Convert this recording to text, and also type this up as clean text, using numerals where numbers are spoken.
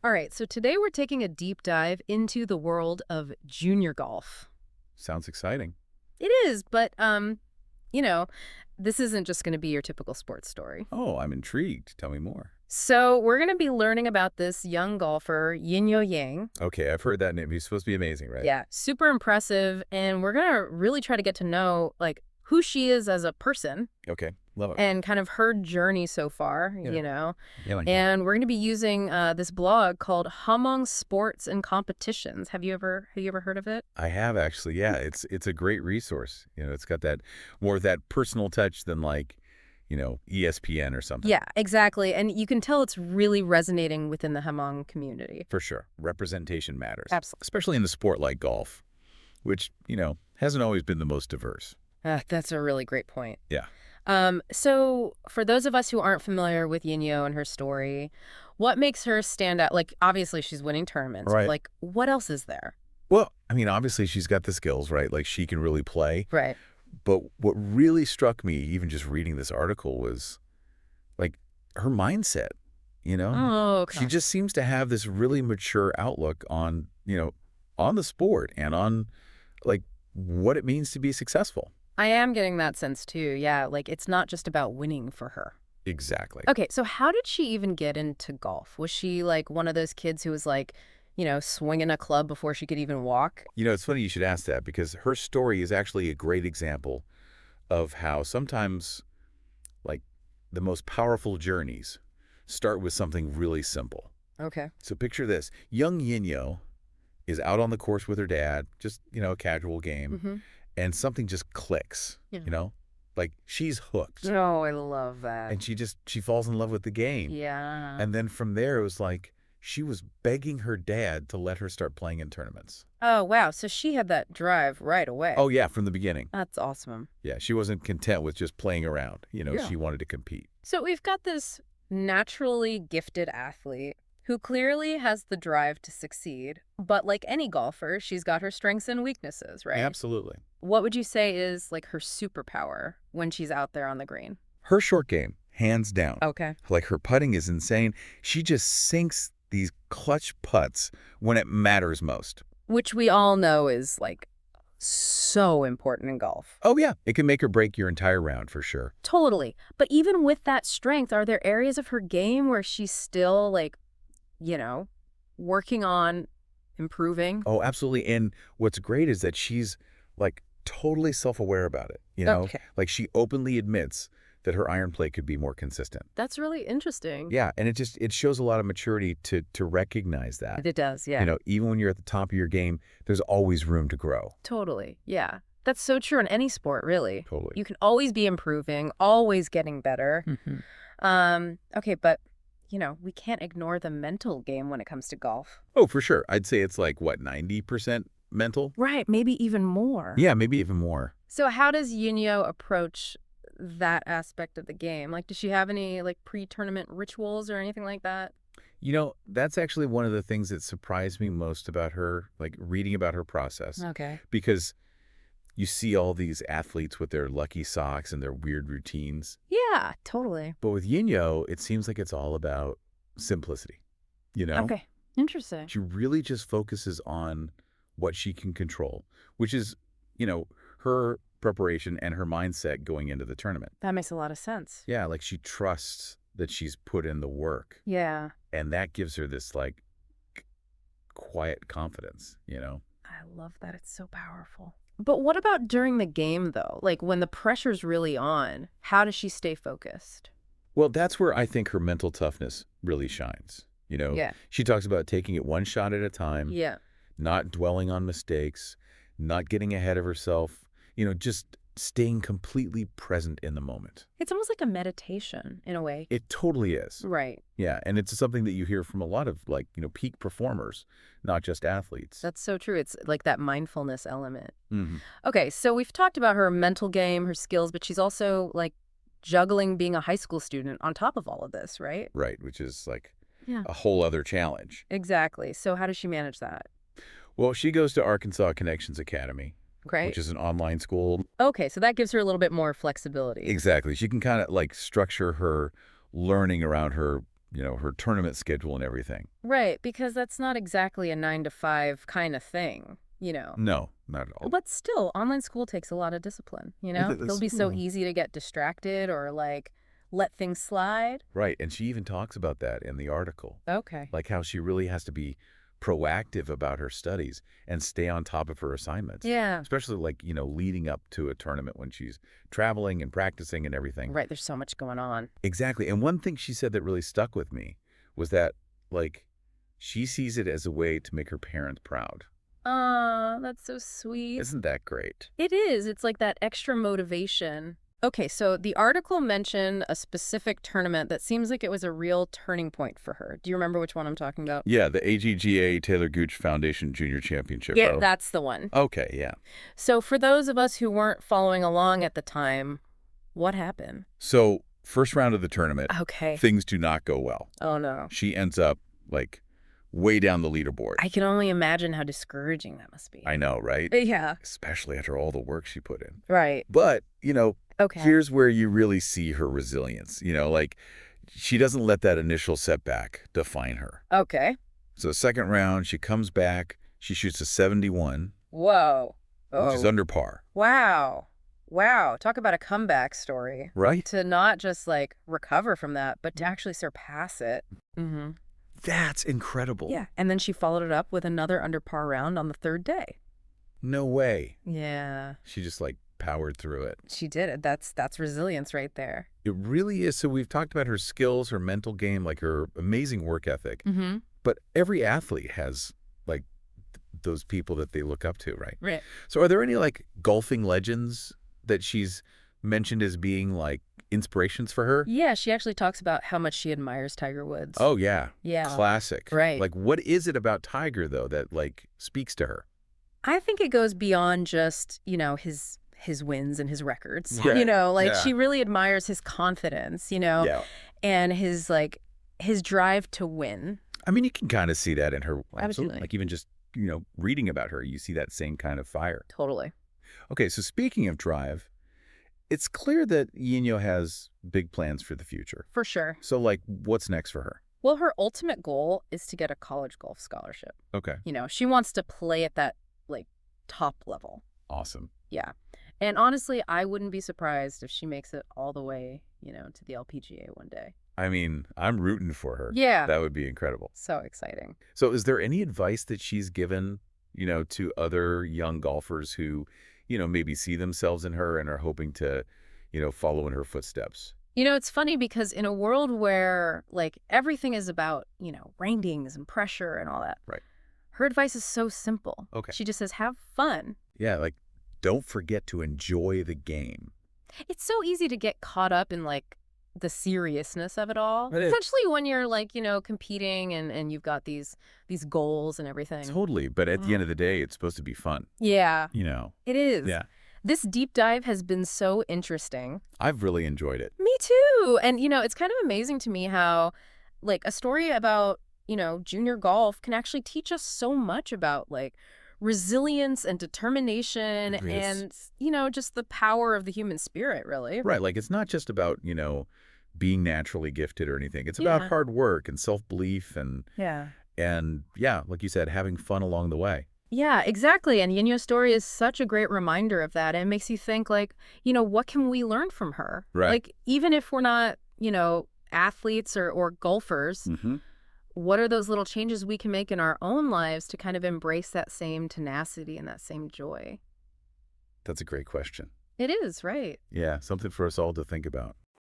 All right, so today we're taking a deep dive into the world of junior golf. Sounds exciting. It is, but you know, this isn't just going to be your typical sports story. Oh, I'm intrigued. Tell me more. So, we're going to be learning about this young golfer, Yinyoe Yang. Okay, I've heard that name. He's supposed to be amazing, right? Yeah, super impressive, and we're going to really try to get to know who she is as a person Okay, love it. and kind of her journey so far, Yeah, yeah, like that. And we're going to be using this blog called Hmong Sports and Competitions. Have you ever heard of it? I have actually. Yeah, it's a great resource. It's got that more of that personal touch than like, ESPN or something. Yeah, exactly. And you can tell it's really resonating within the Hmong community. For sure. Representation matters, Absolutely. especially in the sport like golf, which, hasn't always been the most diverse. That's a really great point. Yeah. So for those of us who aren't familiar with Yinyo and her story, what makes her stand out? Like, obviously she's winning tournaments, but Right. what else is there? Well, I mean, obviously she's got the skills, right? Like she can really play. Right. But what really struck me, even just reading this article, was like her mindset, you know? Oh, She okay. just seems to have this really mature outlook on the sport and on like what it means to be successful. I am getting that sense too. Yeah, like it's not just about winning for her. Exactly. Okay, so how did she even get into golf? Was she like one of those kids who was swinging a club before she could even walk? It's funny you should ask that because her story is actually a great example of how sometimes like the most powerful journeys start with something really simple. Okay. So picture this. Young Yinyo is out on the course with her dad, just, a casual game, Mm-hmm. and something just clicks, Yeah. Like she's hooked. Oh, I love that. And she falls in love with the game. Yeah. And then from there, it was like she was begging her dad to let her start playing in tournaments. Oh, wow. So she had that drive right away. Oh, yeah, from the beginning. That's awesome. Yeah, she wasn't content with just playing around. Yeah. She wanted to compete. So we've got this naturally gifted athlete who clearly has the drive to succeed. But like any golfer, she's got her strengths and weaknesses, right? Absolutely. What would you say is like her superpower when she's out there on the green? Her short game, hands down. Okay. Like her putting is insane. She just sinks these clutch putts when it matters most. Which we all know is like so important in golf. Oh, yeah. It can make or break your entire round for sure. Totally. But even with that strength, are there areas of her game where she's still you know, working on improving? Oh, absolutely. And what's great is that she's like totally self-aware about it. Okay. Like she openly admits that her iron play could be more consistent. That's really interesting. Yeah, and it shows a lot of maturity to recognize that. It does, yeah. Even when you're at the top of your game, there's always room to grow. Totally. Yeah. That's so true in any sport, really. Totally. You can always be improving, always getting better. Okay, but we can't ignore the mental game when it comes to golf. Oh, for sure. I'd say it's like what, 90% mental? Right, maybe even more. Yeah, maybe even more. So how does Yunyo approach that aspect of the game? Like, does she have any pre-tournament rituals or anything like that? That's actually one of the things that surprised me most about her, like reading about her process, Okay. because you see all these athletes with their lucky socks and their weird routines. Yeah, totally. But with Yinyo, it seems like it's all about simplicity, you know? Okay. Interesting. She really just focuses on what she can control, which is, her preparation and her mindset going into the tournament. That makes a lot of sense. Yeah, like she trusts that she's put in the work, Yeah. and that gives her this like quiet confidence. I love that. It's so powerful. But what about during the game, though? Like when the pressure's really on, how does she stay focused? Well, that's where I think her mental toughness really shines. Yeah. She talks about taking it one shot at a time, Yeah. not dwelling on mistakes, not getting ahead of herself, just staying completely present in the moment. It's almost like a meditation in a way. It totally is. Right. Yeah, and it's something that you hear from a lot of peak performers, not just athletes. That's so true. It's like that mindfulness element. Hmm. Okay, so we've talked about her mental game, her skills, but she's also juggling being a high school student on top of all of this, right? Right, which is like Yeah. a whole other challenge. Exactly. So how does she manage that? Well, she goes to Arkansas Connections Academy, Great. which is an online school. Okay, so that gives her a little bit more flexibility. Exactly. She can kind of like structure her learning around her her tournament schedule and everything. Right, because that's not exactly a 9 to 5 kind of thing, No, not at all. But still, online school takes a lot of discipline, It will be so easy to get distracted or, like, let things slide. Right, and she even talks about that in the article. Okay. Like how she really has to be proactive about her studies and stay on top of her assignments. Yeah. Especially like, leading up to a tournament when she's traveling and practicing and everything. Right, there's so much going on. Exactly. And one thing she said that really stuck with me was that, like, she sees it as a way to make her parents proud. Aw, that's so sweet. Isn't that great? It is. It's like that extra motivation. Okay, so the article mentioned a specific tournament that seems like it was a real turning point for her. Do you remember which one I'm talking about? Yeah, the AGGA Taylor Gooch Foundation Junior Championship. Yeah, that's the one. Okay, yeah. So for those of us who weren't following along at the time, what happened? So, first round of the tournament, Okay. things do not go well. Oh, no. She ends up, like, way down the leaderboard. I can only imagine how discouraging that must be. I know, right? Yeah. Especially after all the work she put in. Right. But, Okay. here's where you really see her resilience. Like, she doesn't let that initial setback define her. Okay. So, second round, she comes back. She shoots a 71, Whoa. which is under par. Wow. Wow. Talk about a comeback story. Right? To not just, like, recover from that, but to actually surpass it. Mm-hmm. That's incredible. Yeah. And then she followed it up with another under par round on the third day. No way. Yeah. She just, like, powered through it. She did it. That's resilience right there. It really is. So we've talked about her skills, her mental game, like her amazing work ethic. Mm-hmm. But every athlete has, like, those people that they look up to, right? Right. So are there any, like, golfing legends that she's mentioned as being, like, inspirations for her? Yeah, she actually talks about how much she admires Tiger Woods. Oh, yeah. Yeah. Classic. Right. Like, what is it about Tiger, though, that, like, speaks to her? I think it goes beyond just, his wins and his records. Right. Like Yeah. she really admires his confidence, Yeah. and his drive to win. I mean, you can kind of see that in her. Absolutely. Like, even just, reading about her, you see that same kind of fire. Totally. Okay, so speaking of drive, it's clear that Yinyoe has big plans for the future. For sure. So, like, what's next for her? Well, her ultimate goal is to get a college golf scholarship. Okay. She wants to play at that, like, top level. Awesome. Yeah. And honestly, I wouldn't be surprised if she makes it all the way, to the LPGA one day. I mean, I'm rooting for her. Yeah. That would be incredible. So exciting. So is there any advice that she's given, to other young golfers who, maybe see themselves in her and are hoping to, follow in her footsteps? It's funny because in a world where, like, everything is about, rankings and pressure and all that. Right. Her advice is so simple. Okay. She just says, have fun. Yeah, like, don't forget to enjoy the game. It's so easy to get caught up in, like, the seriousness of it all. It is. Especially when you're, like, competing and you've got these goals and everything. Totally. But at the end of the day, it's supposed to be fun. Yeah. It is. Yeah. This deep dive has been so interesting. I've really enjoyed it. Me too. And, it's kind of amazing to me how, like, a story about, junior golf can actually teach us so much about, like, resilience and determination and, just the power of the human spirit, really. Right. Like, it's not just about, being naturally gifted or anything. It's about hard work and self-belief and, like you said, having fun along the way. Yeah, exactly. And Yinyoe's story is such a great reminder of that. And it makes you think, like, what can we learn from her? Right. Like, even if we're not, athletes or golfers, Mm-hmm. what are those little changes we can make in our own lives to kind of embrace that same tenacity and that same joy? That's a great question. It is, right? Yeah, something for us all to think about.